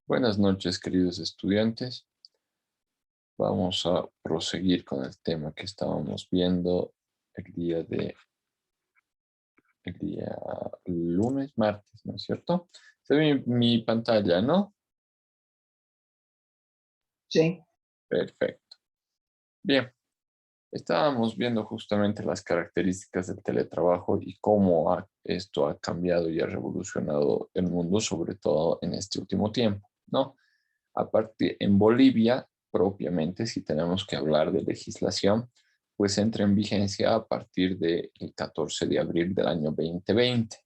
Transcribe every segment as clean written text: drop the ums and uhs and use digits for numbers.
Buenas noches, queridos estudiantes. Vamos a proseguir con el tema que estábamos viendo el día lunes, martes, ¿no es cierto? Se ve mi pantalla, ¿no? Sí, Perfecto. Bien, estábamos viendo justamente las características del teletrabajo y cómo esto ha cambiado y ha revolucionado el mundo, sobre todo en este último tiempo, ¿no? Aparte, en Bolivia, propiamente, si tenemos que hablar de legislación, pues entra en vigencia a partir del 14 de abril del año 2020,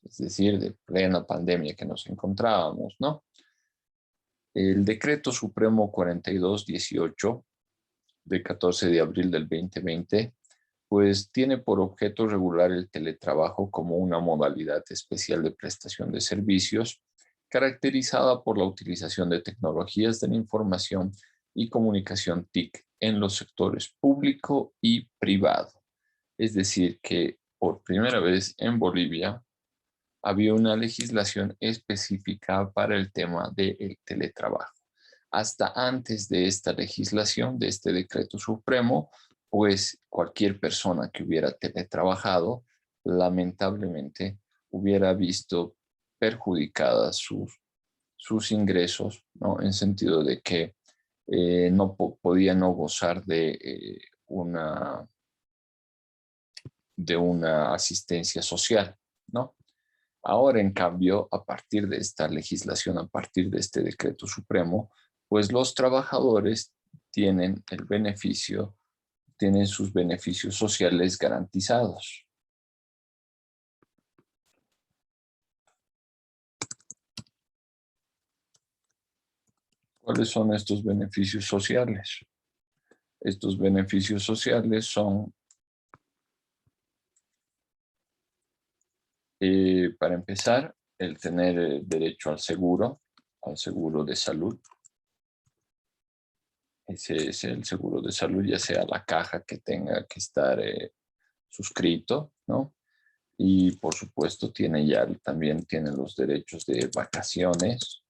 es decir, de plena pandemia que nos encontrábamos, ¿no? El Decreto Supremo 4218 de 14 de abril del 2020, pues tiene por objeto regular el teletrabajo como una modalidad especial de prestación de servicios, caracterizada por la utilización de tecnologías de la información y comunicación TIC en los sectores público y privado. Es decir, que por primera vez en Bolivia había una legislación específica para el tema del teletrabajo. Hasta antes de esta legislación, de este decreto supremo, pues cualquier persona que hubiera teletrabajado, lamentablemente, hubiera visto perjudicadas sus ingresos, ¿no? En sentido de que no podía no gozar de una asistencia social, ¿no? Ahora, en cambio, a partir de esta legislación, a partir de este decreto supremo, pues los trabajadores tienen el beneficio, tienen sus beneficios sociales garantizados. ¿Cuáles son estos beneficios sociales? Estos beneficios sociales son, para empezar, el tener derecho al seguro de salud. Ese es el seguro de salud, ya sea la caja que tenga que estar suscrito, ¿no? Y por supuesto también tiene los derechos de vacaciones,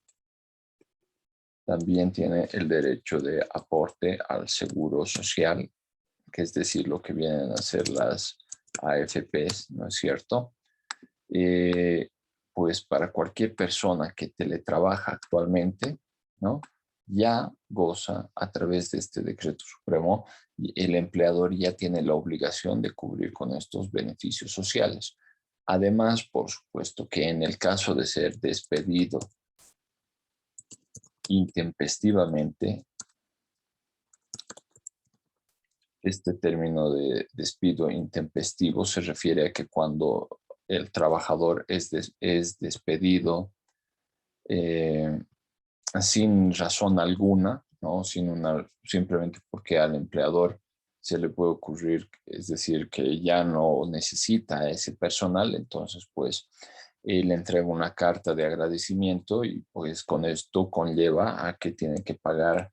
también tiene el derecho de aporte al seguro social, que es decir, lo que vienen a ser las AFPs, ¿no es cierto? Eh, pues para cualquier persona que teletrabaja actualmente, ¿no? Ya goza a través de este decreto supremo y el empleador ya tiene la obligación de cubrir con estos beneficios sociales. Además, por supuesto que en el caso de ser despedido intempestivamente, este término de despido intempestivo se refiere a que cuando el trabajador es despedido eh, sin razón alguna, ¿no? Simplemente porque al empleador se le puede ocurrir, es decir, que ya no necesita a ese personal, entonces pues le entrega una carta de agradecimiento y pues con esto conlleva a que tiene que pagar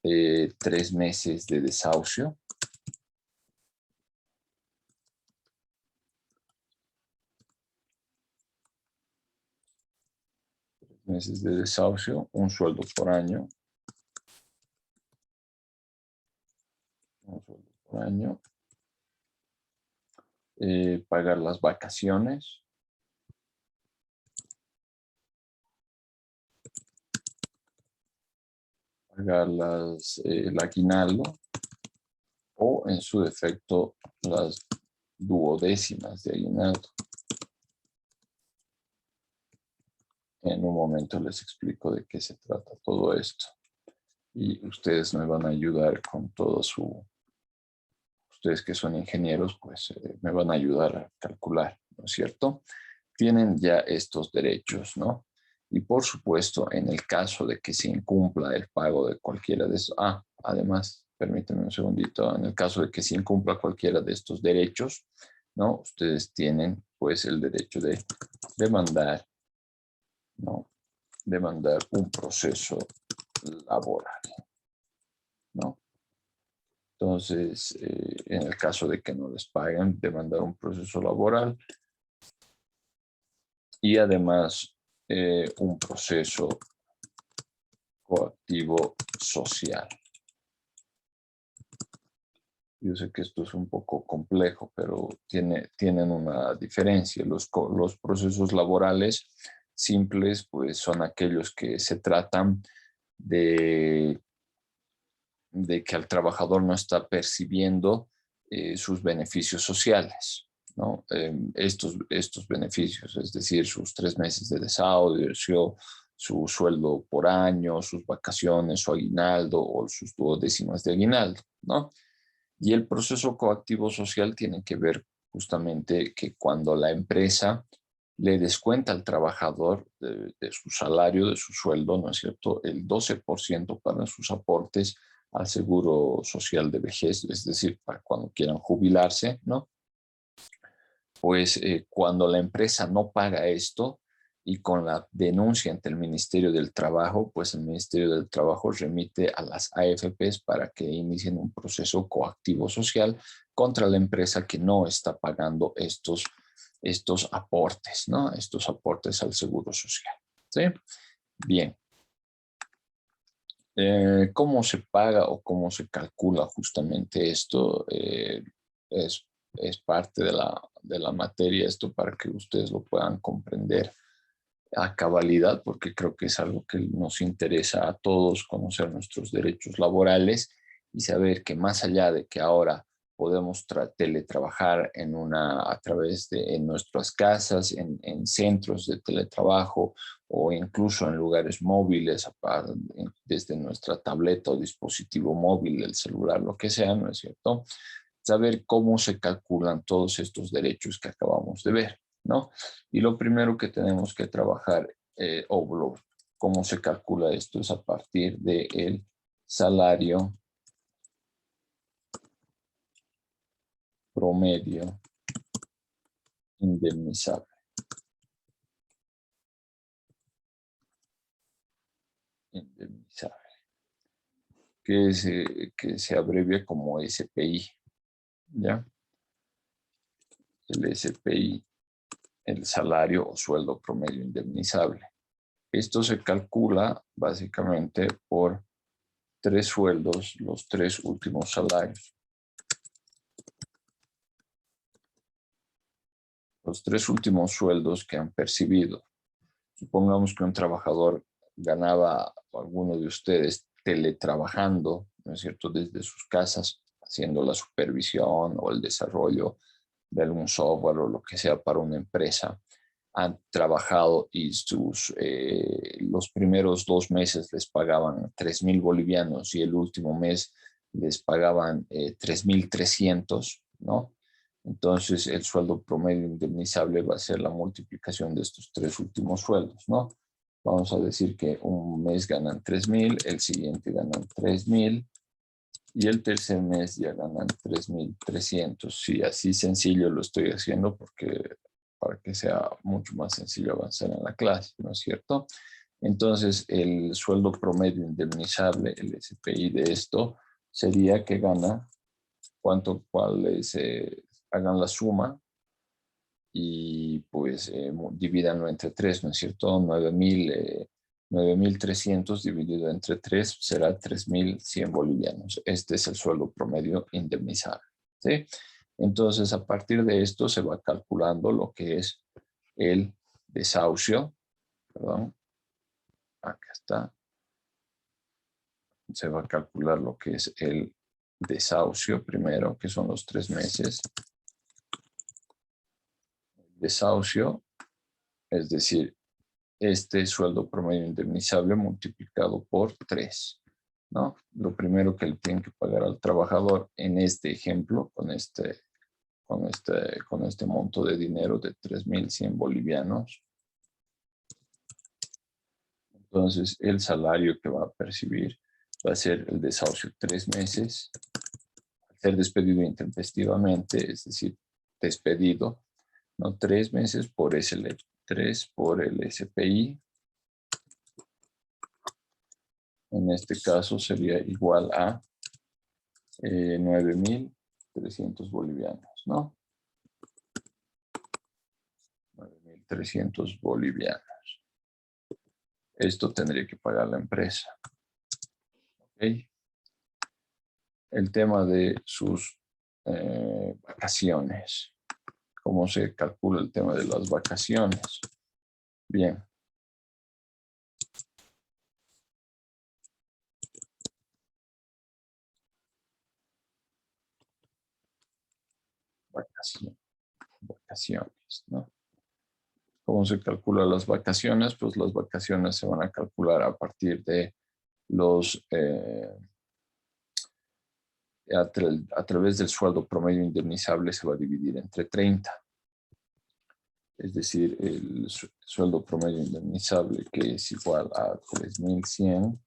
3 meses de desahucio. 3 meses de desahucio, un sueldo por año, un sueldo por año, pagar las vacaciones, pagar el aguinaldo o en su defecto las duodécimas de aguinaldo. En un momento les explico de qué se trata todo esto y ustedes me van a ayudar con ustedes que son ingenieros, pues me van a ayudar a calcular, ¿no es cierto? Tienen ya estos derechos, ¿no? Y por supuesto, en el caso de que se incumpla el pago de cualquiera de estos, además, permítanme un segundito, en el caso de que se incumpla cualquiera de estos derechos, ¿no? Ustedes tienen pues el derecho de demandar, ¿no? Demandar un proceso laboral, ¿no? Entonces, en el caso de que no les paguen, demandar un proceso laboral y además un proceso coactivo social. Yo sé que esto es un poco complejo, pero tienen una diferencia. Los procesos laborales simples, pues, son aquellos que se tratan de que el trabajador no está percibiendo sus beneficios sociales, ¿no? Estos beneficios, es decir, sus 3 meses de desahucio, su sueldo por año, sus vacaciones, su aguinaldo o sus 2/10 de aguinaldo, ¿no? Y el proceso coactivo social tiene que ver justamente que cuando la empresa le descuenta al trabajador de su salario, de su sueldo, ¿no es cierto?, el 12% para sus aportes al seguro social de vejez, es decir, para cuando quieran jubilarse, ¿no? Pues cuando la empresa no paga esto y con la denuncia ante el Ministerio del Trabajo, pues el Ministerio del Trabajo remite a las AFPs para que inicien un proceso coactivo social contra la empresa que no está pagando estos aportes, ¿no? Estos aportes al seguro social. ¿Sí? Bien. ¿Cómo se paga o cómo se calcula justamente esto? Es, es parte de la materia esto para que ustedes lo puedan comprender a cabalidad, porque creo que es algo que nos interesa a todos, conocer nuestros derechos laborales y saber que más allá de que ahora podemos teletrabajar a través de en nuestras casas, en centros de teletrabajo o incluso en lugares móviles, desde nuestra tableta o dispositivo móvil, el celular, lo que sea, ¿no es cierto? Saber cómo se calculan todos estos derechos que acabamos de ver, ¿no? Y lo primero que tenemos que trabajar, cómo se calcula esto, es a partir del salario promedio indemnizable. Indemnizable, que se abrevia como SPI, ¿ya? El SPI, el salario o sueldo promedio indemnizable. Esto se calcula básicamente por 3 sueldos, los 3 últimos salarios. Los 3 últimos sueldos que han percibido. Supongamos que un trabajador ganaba, alguno de ustedes, teletrabajando, ¿no es cierto?, desde sus casas, haciendo la supervisión o el desarrollo de algún software o lo que sea para una empresa. Han trabajado y los primeros 2 meses les pagaban 3.000 bolivianos y el último mes les pagaban 3.300, ¿no? Entonces, el sueldo promedio indemnizable va a ser la multiplicación de estos 3 últimos sueldos, ¿no? Vamos a decir que un mes ganan 3.000, el siguiente ganan 3.000 y el tercer mes ya ganan 3.300. Sí, así sencillo lo estoy haciendo para que sea mucho más sencillo avanzar en la clase, ¿no es cierto? Entonces, el sueldo promedio indemnizable, el SPI de esto, sería que gana hagan la suma y pues divídanlo entre 3, ¿no es cierto? 9.300 dividido entre 3 será 3.100 bolivianos. Este es el sueldo promedio indemnizable, ¿sí? Entonces, a partir de esto se va calculando lo que es el desahucio, perdón, acá está. Se va a calcular lo que es el desahucio primero, que son los 3 meses. Desahucio, es decir, este sueldo promedio indemnizable multiplicado por 3, ¿no? Lo primero que le tienen que pagar al trabajador en este ejemplo, con este monto de dinero de 3.100 bolivianos. Entonces, el salario que va a percibir va a ser el desahucio 3 meses, al ser despedido intempestivamente, es decir, despedido, ¿no? 3 meses por 3 por el SPI. En este caso sería igual a 9.300 bolivianos, ¿no? 9.300 bolivianos. Esto tendría que pagar la empresa. ¿Ok? El tema de sus vacaciones. ¿Cómo se calcula el tema de las vacaciones? Bien. Vacaciones, ¿no? ¿Cómo se calculan las vacaciones? Pues las vacaciones se van a calcular a partir de los, a través del sueldo promedio indemnizable se va a dividir entre 30. Es decir, el sueldo promedio indemnizable, que es igual a 3.100,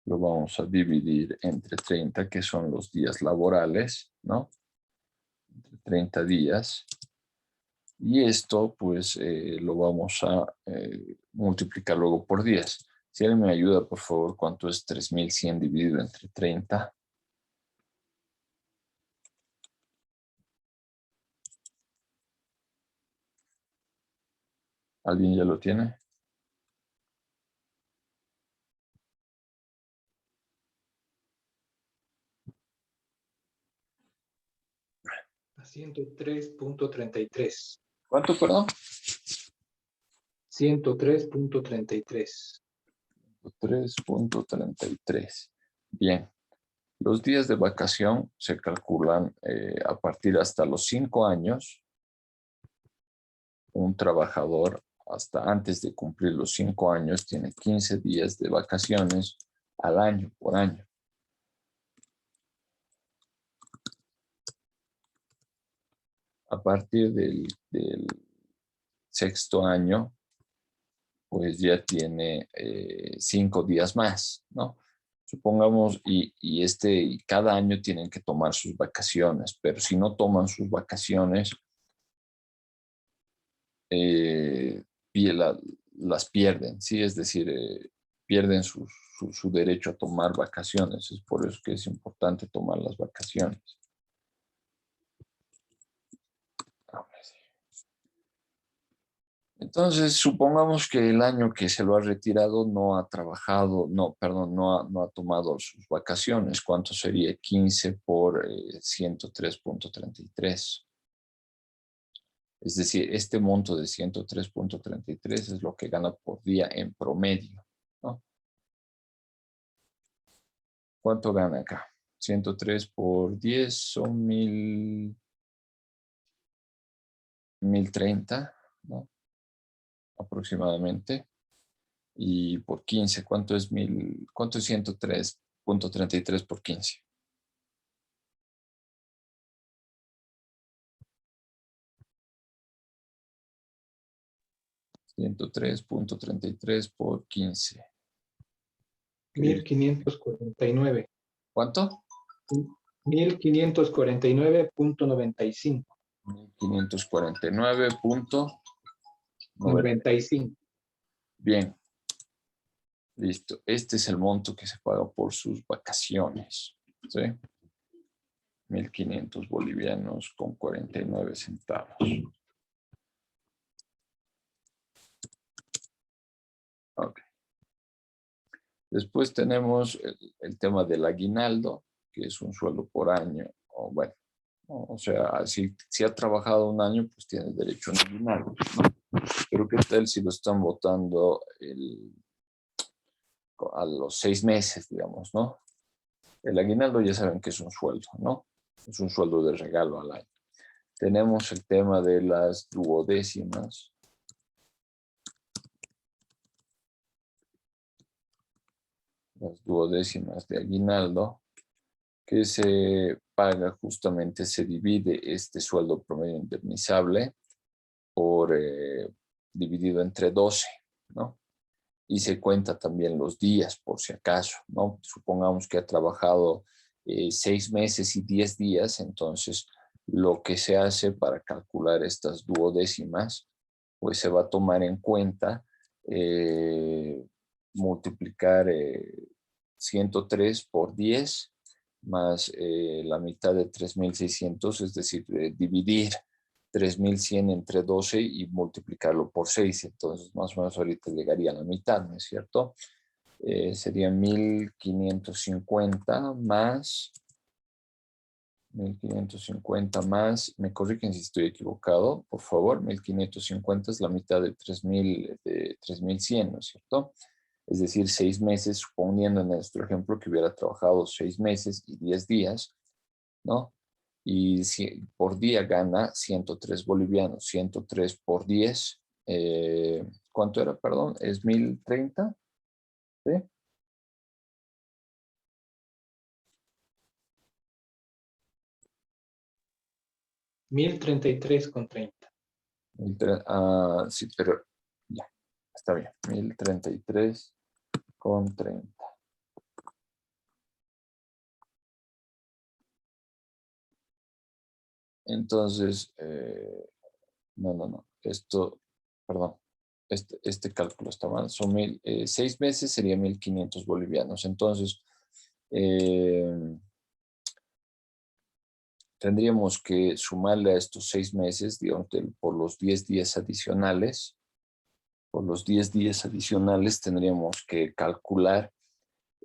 lo vamos a dividir entre 30, que son los días laborales, ¿no? Entre 30 días. Y esto, pues, lo vamos a multiplicar luego por 10. Si alguien me ayuda, por favor, ¿cuánto es 3.100 dividido entre 30? ¿Alguien ya lo tiene? A 103.33. ¿Cuánto, perdón? 103.33. 3.33. Bien. Los días de vacación se calculan a partir hasta los 5 años. Un trabajador hasta antes de cumplir los 5 años tiene 15 días de vacaciones al año, por año. A partir del sexto año, pues ya tiene 5 días más, ¿no? Supongamos, y cada año tienen que tomar sus vacaciones, pero si no toman sus vacaciones, eh, las pierden, ¿sí? Es decir, pierden su derecho a tomar vacaciones. Es por eso que es importante tomar las vacaciones. Entonces, supongamos que el año que se lo ha retirado no ha trabajado, no, perdón, no ha tomado sus vacaciones. ¿Cuánto sería 15 por 103.33? Es decir, este monto de 103.33 es lo que gana por día en promedio, ¿no? ¿Cuánto gana acá? 103 por 10 son 1.030, ¿no? Aproximadamente. Y por 15, ¿cuánto es 103.33 por 15? 103.33 por 15. 1549. ¿Cuánto? 1549.95. 1549.95. 95. Bien, listo. Este es el monto que se paga por sus vacaciones, ¿sí? 1.500 bolivianos con 49 centavos. Ok. Después tenemos el tema del aguinaldo, que es un sueldo por año. O bueno, o sea, si ha trabajado un año, pues tiene derecho a un aguinaldo, ¿no? Pero ¿qué tal si lo están votando a los 6 meses, digamos, ¿no? El aguinaldo ya saben que es un sueldo, ¿no? Es un sueldo de regalo al año. Tenemos el tema de las duodécimas. Las duodécimas de aguinaldo, que se paga justamente, se divide este sueldo promedio indemnizable por dividido entre 12, ¿no? Y se cuenta también los días, por si acaso, ¿no? Supongamos que ha trabajado 6 meses y 10 días, entonces lo que se hace para calcular estas duodécimas, pues se va a tomar en cuenta multiplicar 103 por 10 más la mitad de 3.600, es decir, dividir 3.100 entre 12 y multiplicarlo por 6. Entonces, más o menos ahorita llegaría a la mitad, ¿no es cierto? sería 1550 más 1550 más, me corrigen si estoy equivocado, por favor, 1550 es la mitad de 3100, ¿no es cierto? Es decir, 6 meses, suponiendo en nuestro ejemplo que hubiera trabajado 6 meses y 10 días, ¿no? Y si, por día gana 103 bolivianos, 103 por 10, ¿cuánto era, perdón? ¿Es 1030? ¿Sí? 1033,30. Sí, pero ya, está bien. 1033,30. Entonces, no. Esto, perdón, este cálculo está mal. Son 6 meses sería 1500 bolivianos. Entonces, eh, tendríamos que sumarle a estos 6 meses, digamos, por los 10 días adicionales. Por los 10 días adicionales tendríamos que calcular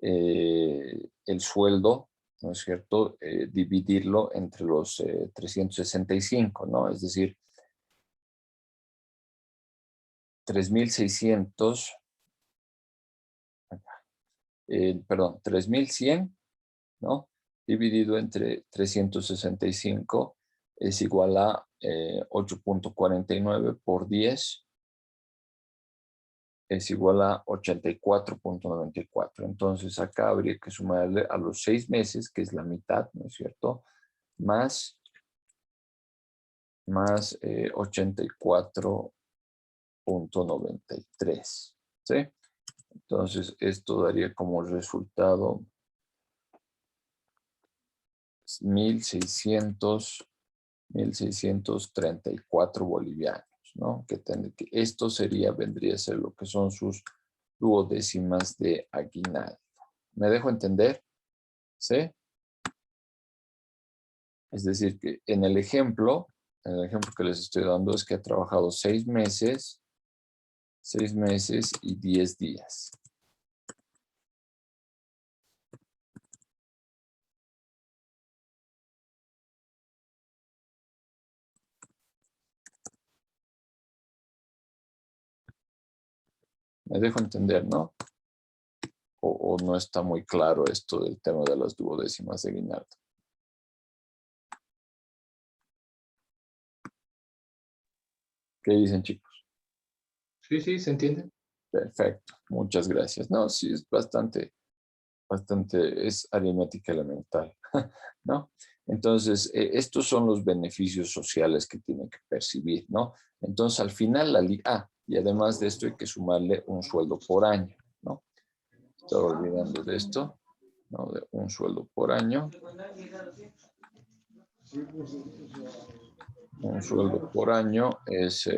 el sueldo, ¿no es cierto? Dividirlo entre los 365, ¿no? Es decir, 3600, perdón, 3100, ¿no? Dividido entre 365 es igual a 8.49 por 10 es igual a 84.94. Entonces acá habría que sumarle a los 6 meses, que es la mitad, ¿no es cierto? Más 84.93, ¿sí? Entonces esto daría como resultado 1634 bolivianos, ¿no? Que esto vendría a ser lo que son sus duodécimas de aguinaldo. ¿Me dejo entender? ¿Sí? Es decir, que en el ejemplo que les estoy dando es que ha trabajado 6 meses y 10 días. Me dejo entender, ¿no? O no está muy claro esto del tema de las duodécimas de aguinaldo. ¿Qué dicen, chicos? Sí, se entiende. Perfecto, muchas gracias. No, sí, es bastante, es aritmética elemental, ¿no? Entonces, estos son los beneficios sociales que tiene que percibir, ¿no? Entonces, al final, y además de esto hay que sumarle un sueldo por año, ¿no? Estoy olvidando de esto, ¿no? De un sueldo por año. Un sueldo por año es...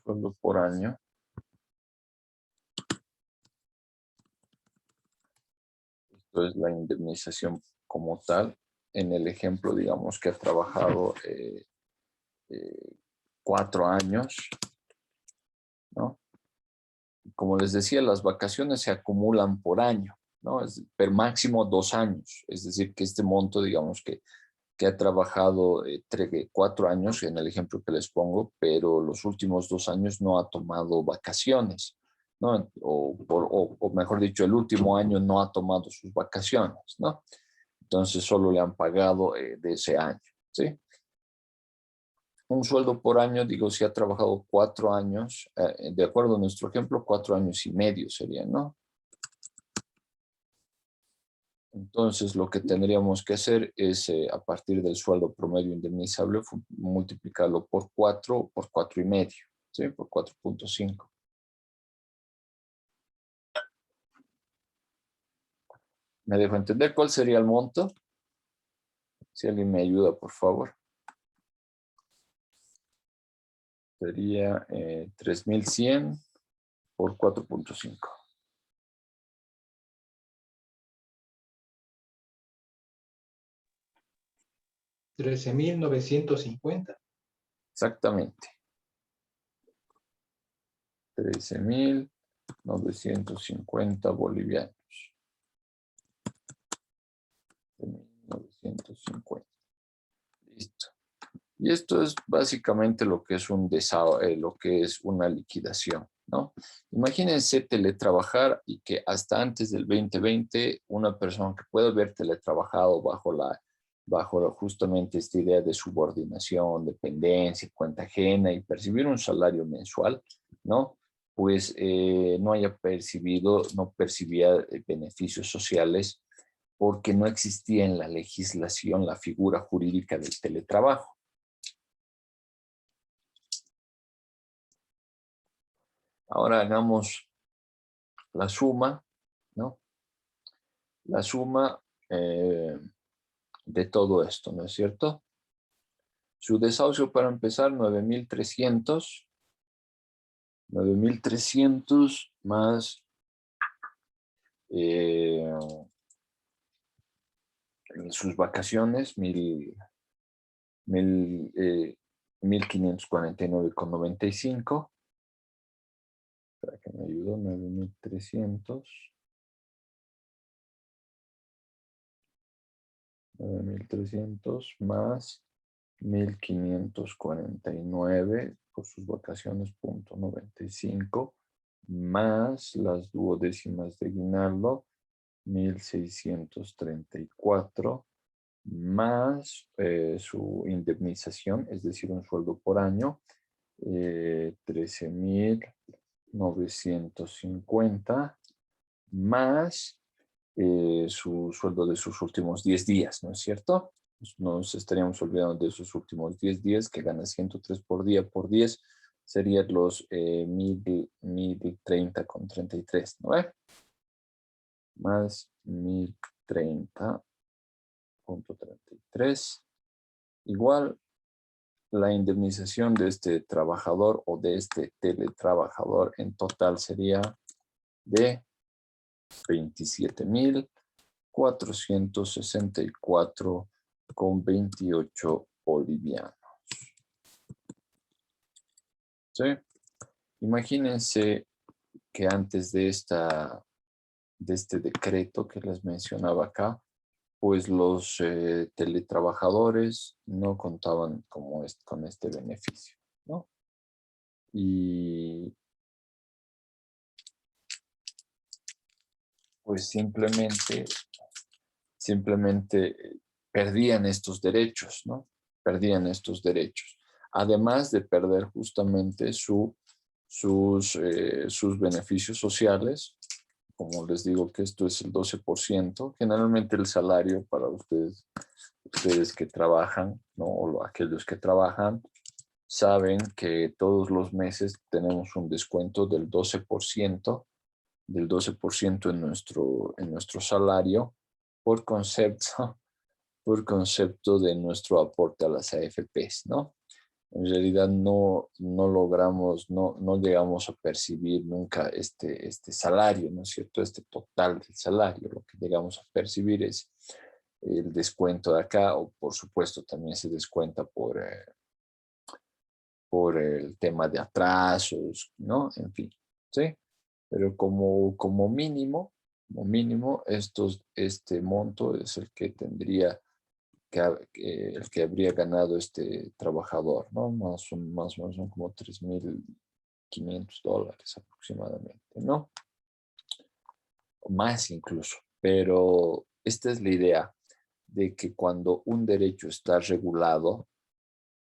sueldo por año. Esto es la indemnización como tal. En el ejemplo, digamos que ha trabajado 4 años, ¿no? Como les decía, las vacaciones se acumulan por año, ¿no? Per máximo 2 años. Es decir, que este monto, digamos que ha trabajado 4 años, en el ejemplo que les pongo, pero los últimos 2 años no ha tomado vacaciones, ¿no? O mejor dicho, el último año no ha tomado sus vacaciones, ¿no? Entonces solo le han pagado de ese año, ¿sí? Un sueldo por año, digo, si ha trabajado 4 años, de acuerdo a nuestro ejemplo, 4 años y medio serían, ¿no? Entonces, lo que tendríamos que hacer es, a partir del sueldo promedio indemnizable, multiplicarlo por 4 o por 4 y medio, ¿sí? Por 4.5. ¿Me dejo entender cuál sería el monto? Si alguien me ayuda, por favor. Sería 3100 por 4.5. 13.950. Exactamente. 13.950 bolivianos. 13.950. Listo. Y esto es básicamente lo que es lo que es una liquidación, ¿no? Imagínense teletrabajar y que hasta antes del 2020 una persona que puede haber teletrabajado bajo justamente esta idea de subordinación, dependencia, cuenta ajena y percibir un salario mensual, ¿no? Pues no percibía beneficios sociales porque no existía en la legislación la figura jurídica del teletrabajo. Ahora hagamos la suma, ¿no? La suma de todo esto, ¿no es cierto? Su desahucio para empezar, 9.300 más sus vacaciones, 1.549,95. Para que me ayude, 9.300 más 1.549 por sus vacaciones, punto 95, más las duodécimas de aguinaldo, 1.634, más su indemnización, es decir, un sueldo por año, 13.950, más su sueldo de sus últimos 10 días, ¿no es cierto? Nos estaríamos olvidando de sus últimos 10 días, que gana 103 por día, por 10, serían los 1.030,33, ¿no ve? Más 1.030,33, igual la indemnización de este trabajador o de este teletrabajador en total sería de 27.464,28 bolivianos. ¿Sí? Imagínense que antes de este decreto que les mencionaba acá, pues los teletrabajadores no contaban con este beneficio, ¿no? Y pues simplemente perdían estos derechos, ¿no? Perdían estos derechos. Además de perder justamente sus beneficios sociales, como les digo que esto es el 12%, generalmente el salario para ustedes que trabajan, ¿no? O aquellos que trabajan, saben que todos los meses tenemos un descuento del 12%, en nuestro salario por concepto, por concepto de nuestro aporte a las AFPs, ¿no? En realidad no logramos, no llegamos a percibir nunca este salario, ¿no es cierto? Este total del salario. Lo que llegamos a percibir es el descuento de acá, o por supuesto también se descuenta por el tema de atrasos, ¿no? En fin, ¿sí? Pero como mínimo, este monto es el que tendría el que habría ganado este trabajador, ¿no? Más o menos son como $3.500 aproximadamente, ¿no? O más incluso. Pero esta es la idea de que cuando un derecho está regulado,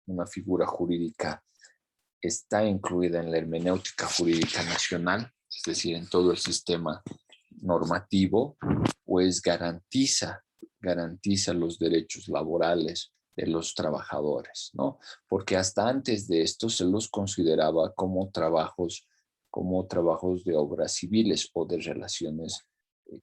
una figura jurídica está incluida en la hermenéutica jurídica nacional, es decir, en todo el sistema normativo, pues garantiza los derechos laborales de los trabajadores, ¿no? Porque hasta antes de esto se los consideraba como trabajos de obras civiles o de relaciones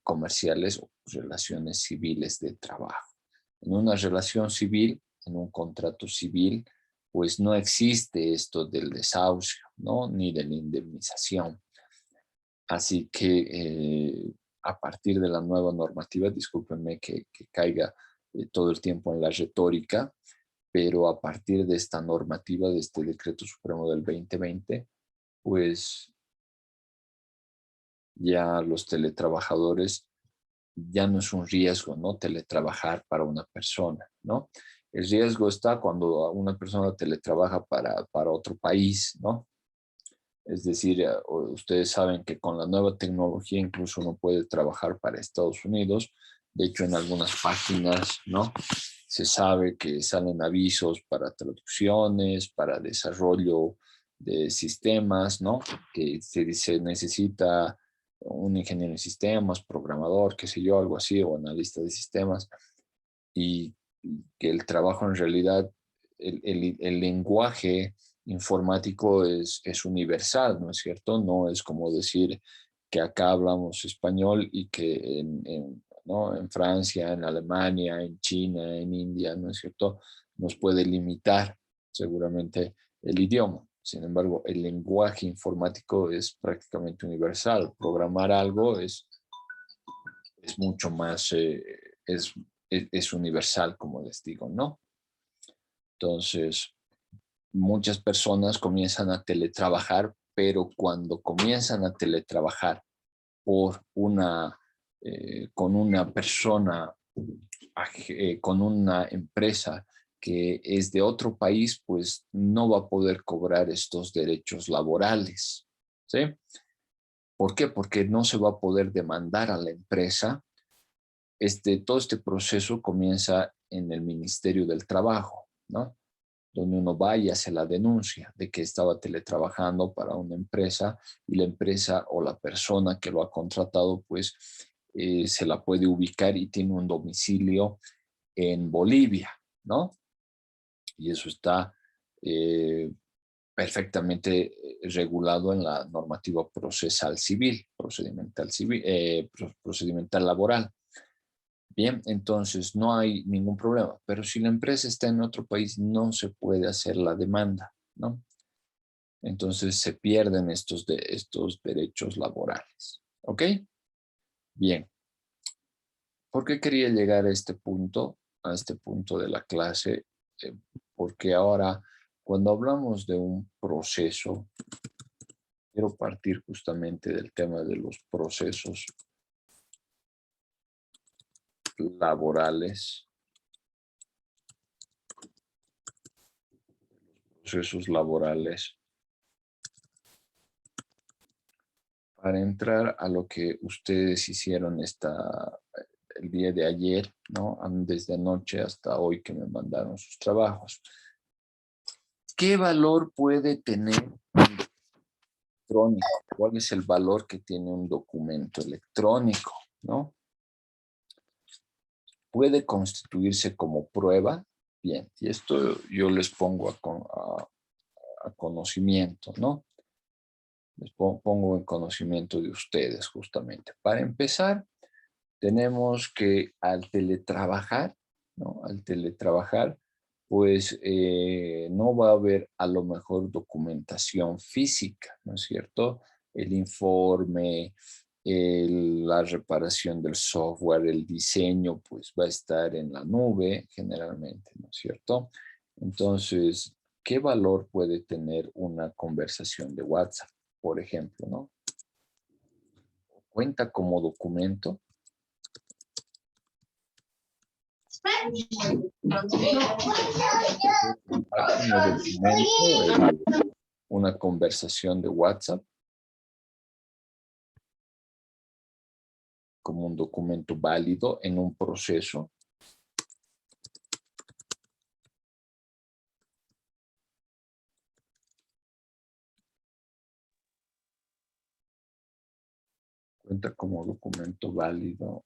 comerciales o relaciones civiles de trabajo. En una relación civil, en un contrato civil, pues no existe esto del desahucio, ¿no? Ni de la indemnización. Así que a partir de la nueva normativa, discúlpenme que caiga todo el tiempo en la retórica, pero a partir de esta normativa, de este Decreto Supremo del 2020, pues ya los teletrabajadores ya no es un riesgo, ¿no? Teletrabajar para una persona, ¿no? El riesgo está cuando una persona teletrabaja para otro país, ¿no? Es decir, ustedes saben que con la nueva tecnología incluso uno puede trabajar para Estados Unidos. De hecho, en algunas páginas, ¿no? Se sabe que salen avisos para traducciones, para desarrollo de sistemas, ¿no? Que se dice necesita un ingeniero en sistemas, programador, qué sé yo, algo así, o analista de sistemas, y que el trabajo en realidad, el lenguaje informático es universal, ¿no es cierto? No es como decir que acá hablamos español y que ¿no? En Francia, en Alemania, en China, en India, ¿no es cierto? Nos puede limitar seguramente el idioma. Sin embargo, el lenguaje informático es prácticamente universal. Programar algo es mucho más, es universal, como les digo, ¿no? Entonces, muchas personas comienzan a teletrabajar, pero cuando comienzan a teletrabajar por con una persona, con una empresa que es de otro país, pues no va a poder cobrar estos derechos laborales, ¿sí? ¿Por qué? Porque no se va a poder demandar a la empresa. Todo este proceso comienza en el Ministerio del Trabajo, ¿no? Donde uno va y hace la denuncia de que estaba teletrabajando para una empresa y la empresa o la persona que lo ha contratado, pues se la puede ubicar y tiene un domicilio en Bolivia, ¿no? Y eso está eh, perfectamente regulado en la normativa procesal civil, procedimental laboral. Bien, entonces no hay ningún problema, pero si la empresa está en otro país no se puede hacer la demanda, ¿no? Entonces se pierden estos derechos laborales, ¿ok? Bien, ¿por qué quería llegar a este punto de la clase? Eh, Porque ahora, cuando hablamos de un proceso, quiero partir justamente del tema de los laborales, procesos laborales para entrar a lo que ustedes hicieron el día de ayer, ¿no? Desde anoche hasta hoy que me mandaron sus trabajos. ¿Qué valor puede tener un electrónico? ¿Cuál es el valor que tiene un documento electrónico, ¿no? ¿Puede constituirse como prueba? Bien, y esto yo les pongo a conocimiento, ¿no? Les pongo en conocimiento de ustedes justamente. Para empezar, tenemos que al teletrabajar, ¿no? Al teletrabajar, pues no va a haber a lo mejor documentación física, ¿no es cierto? El informe, la reparación del software, el diseño, pues va a estar en la nube generalmente, ¿no es cierto? Entonces, ¿qué valor puede tener una conversación de WhatsApp, por ejemplo, ¿no? ¿Cuenta como documento? Una conversación de WhatsApp como un documento válido en un proceso. Cuenta como documento válido.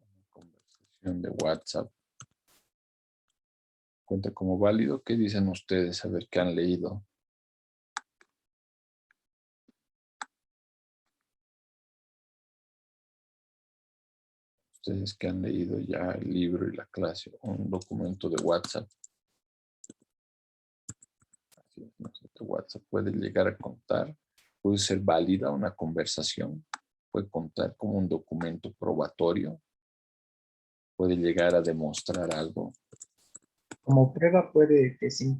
Una conversación de WhatsApp. Cuenta como válido. ¿Qué dicen ustedes? A ver qué han leído. Ustedes que han leído ya el libro y la clase, un documento de WhatsApp. Así es, ¿no? WhatsApp puede llegar a contar, puede ser válida una conversación. puede contar como un documento probatorio, puede llegar a demostrar algo. Como prueba puede que sí.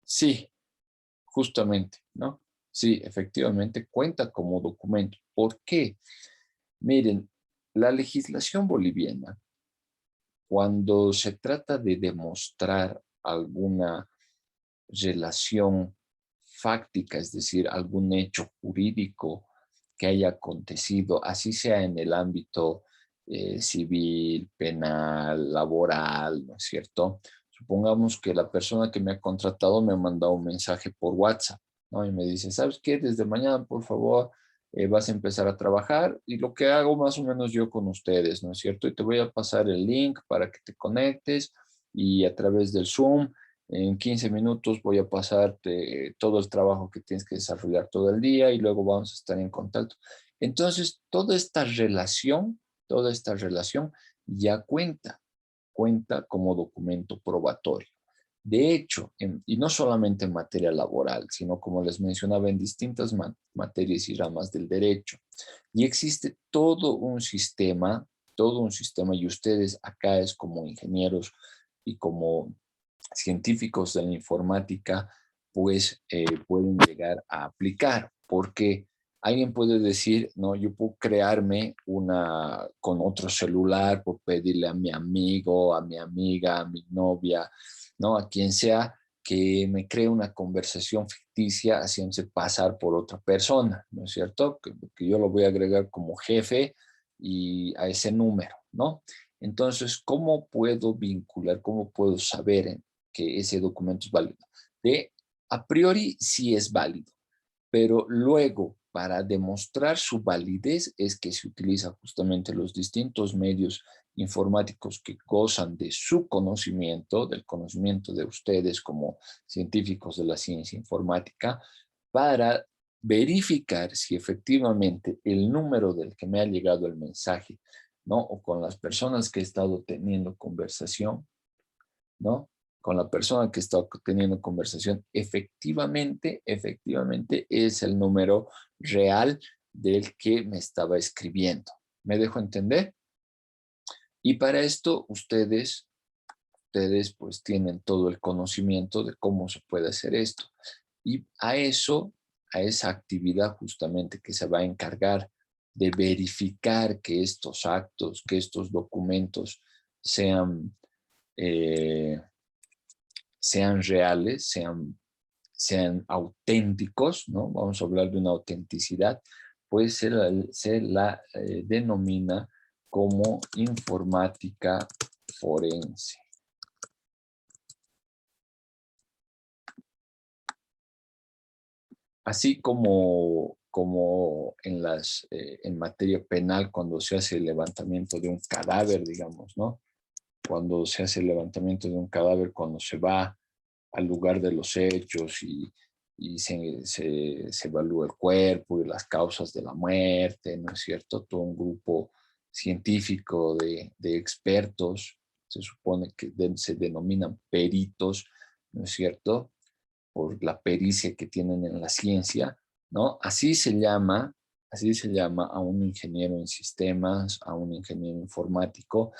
Sí, justamente, ¿no? Sí, efectivamente cuenta como documento. ¿Por qué? Miren, la legislación boliviana, cuando se trata de demostrar alguna relación fáctica, es decir, algún hecho jurídico que haya acontecido, así sea en el ámbito civil, penal, laboral, ¿no es cierto? Supongamos que la persona que me ha contratado me ha mandado un mensaje por WhatsApp, ¿no? Y me dice, ¿sabes qué? Desde mañana, por favor, vas a empezar a trabajar y lo que hago más o menos yo con ustedes, ¿no es cierto? Y te voy a pasar el link para que te conectes y a través del Zoom en 15 minutos voy a pasarte todo el trabajo que tienes que desarrollar todo el día y luego vamos a estar en contacto. Entonces, toda esta relación ya cuenta como documento probatorio. De hecho, y no solamente en materia laboral, sino como les mencionaba, en distintas materias y ramas del derecho. Y existe todo un sistema, y ustedes acá es como ingenieros y como científicos de la informática, pues pueden llegar a aplicar, porque alguien puede decir, no, yo puedo crearme una con otro celular, puedo pedirle a mi amigo, a mi amiga, a mi novia, ¿no? A quien sea que me cree una conversación ficticia haciéndose pasar por otra persona, ¿no es cierto? Que yo lo voy a agregar como jefe y a ese número, ¿no? Entonces, ¿cómo puedo vincular, cómo puedo saber que ese documento es válido? A priori sí es válido, pero luego para demostrar su validez es que se utiliza justamente los distintos medios informáticos que gozan de su conocimiento, del conocimiento de ustedes como científicos de la ciencia informática, para verificar si efectivamente el número del que me ha llegado el mensaje, ¿no? O con las personas que he estado teniendo conversación, ¿no? Con la persona que está teniendo conversación, efectivamente es el número real del que me estaba escribiendo. ¿Me dejo entender? Y para esto ustedes pues tienen todo el conocimiento de cómo se puede hacer esto. Y a esa actividad justamente que se va a encargar de verificar que estos actos, que estos documentos sean eh, sean reales, sean auténticos, ¿no? Vamos a hablar de una autenticidad, pues se la denomina como informática forense. Así como en materia penal, cuando se hace el levantamiento de un cadáver, digamos, ¿no? Cuando se hace el levantamiento de un cadáver, cuando se va al lugar de los hechos y se evalúa el cuerpo y las causas de la muerte, ¿no es cierto? Todo un grupo científico de expertos, se supone que se denominan peritos, ¿no es cierto? Por la pericia que tienen en la ciencia, ¿no? Así se llama a un ingeniero en sistemas, a un ingeniero informático,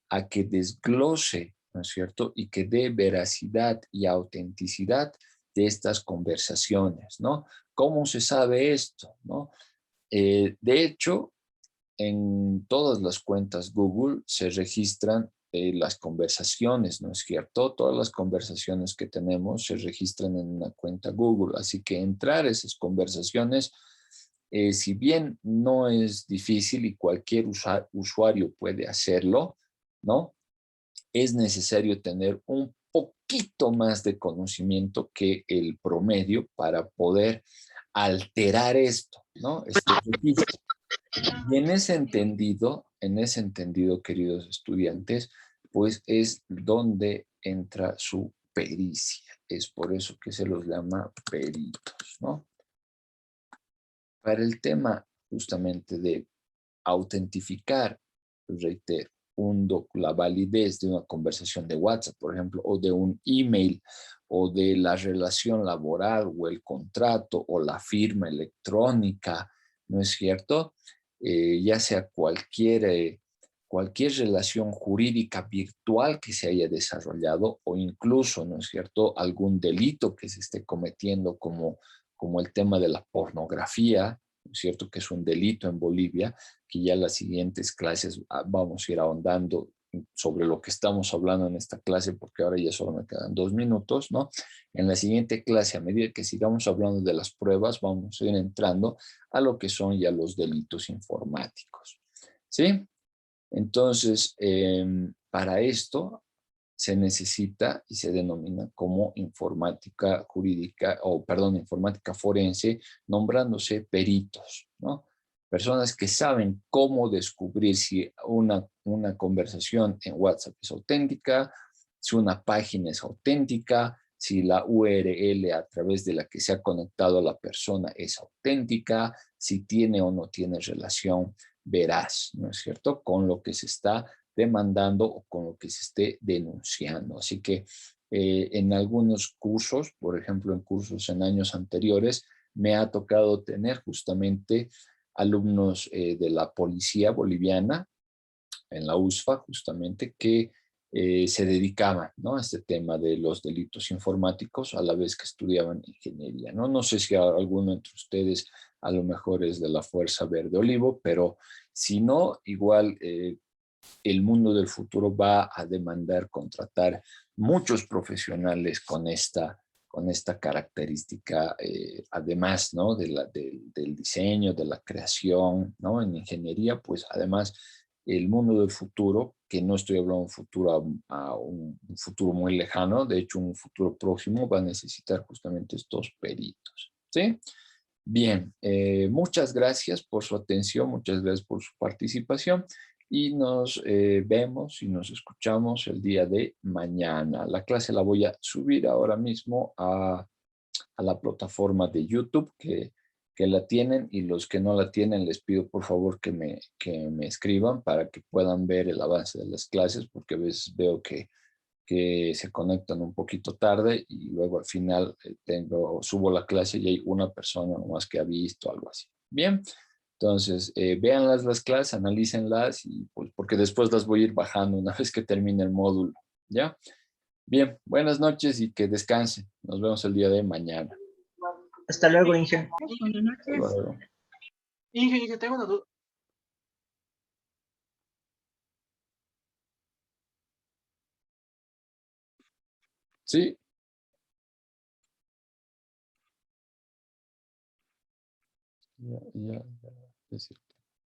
a que desglose, ¿no es cierto? Y que dé veracidad y autenticidad de estas conversaciones, ¿no? ¿Cómo se sabe esto, no? De hecho, en todas las cuentas Google se registran las conversaciones, ¿no es cierto? Todas las conversaciones que tenemos se registran en una cuenta Google, así que entrar a esas conversaciones, si bien no es difícil y cualquier usuario puede hacerlo, ¿no? Es necesario tener un poquito más de conocimiento que el promedio para poder alterar esto, ¿no? Este registro. Y en ese entendido, queridos estudiantes, pues es donde entra su pericia. Es por eso que se los llama peritos, ¿no? Para el tema justamente de autentificar, reitero, la validez de una conversación de WhatsApp, por ejemplo, o de un email, o de la relación laboral, o el contrato, o la firma electrónica, ¿no es cierto? Ya sea cualquier relación jurídica virtual que se haya desarrollado, o incluso, ¿no es cierto?, algún delito que se esté cometiendo, como el tema de la pornografía, ¿no es cierto?, que es un delito en Bolivia, que ya en las siguientes clases vamos a ir ahondando sobre lo que estamos hablando en esta clase, porque ahora ya solo me quedan 2 minutos, ¿no? En la siguiente clase, a medida que sigamos hablando de las pruebas, vamos a ir entrando a lo que son ya los delitos informáticos, ¿sí? Entonces, para esto se necesita y se denomina como informática jurídica, o perdón, informática forense, nombrándose peritos, ¿no? Personas que saben cómo descubrir si una conversación en WhatsApp es auténtica, si una página es auténtica, si la URL a través de la que se ha conectado a la persona es auténtica, si tiene o no tiene relación veraz, ¿no es cierto?, con lo que se está demandando o con lo que se esté denunciando. Así que en algunos cursos, por ejemplo, en cursos en años anteriores, me ha tocado tener justamente alumnos de la policía boliviana, en la USFA, justamente, que se dedicaban, ¿no?, a este tema de los delitos informáticos a la vez que estudiaban ingeniería, ¿no? No sé si alguno entre ustedes a lo mejor es de la Fuerza Verde Olivo, pero si no, igual el mundo del futuro va a demandar contratar muchos profesionales con esta característica, además, ¿no?, del diseño, de la creación, ¿no? En ingeniería, pues además el mundo del futuro, que no estoy hablando de un futuro a un futuro muy lejano, de hecho un futuro próximo, va a necesitar justamente estos peritos, ¿sí? Bien, muchas gracias por su atención, muchas gracias por su participación y nos vemos y nos escuchamos el día de mañana. La clase la voy a subir ahora mismo a la plataforma de YouTube que la tienen, y los que no la tienen les pido por favor que me escriban para que puedan ver el avance de las clases, porque a veces veo que se conectan un poquito tarde y luego al final subo la clase y hay una persona nomás que ha visto algo así. Bien, entonces véanlas las clases, analícenlas, y pues porque después las voy a ir bajando una vez que termine el módulo, ¿ya? Bien, buenas noches y que descansen. Nos vemos el día de mañana. Hasta luego, Inge. Buenas Hasta noches. luego. Inge, tengo una duda. Sí, ya, es cierto.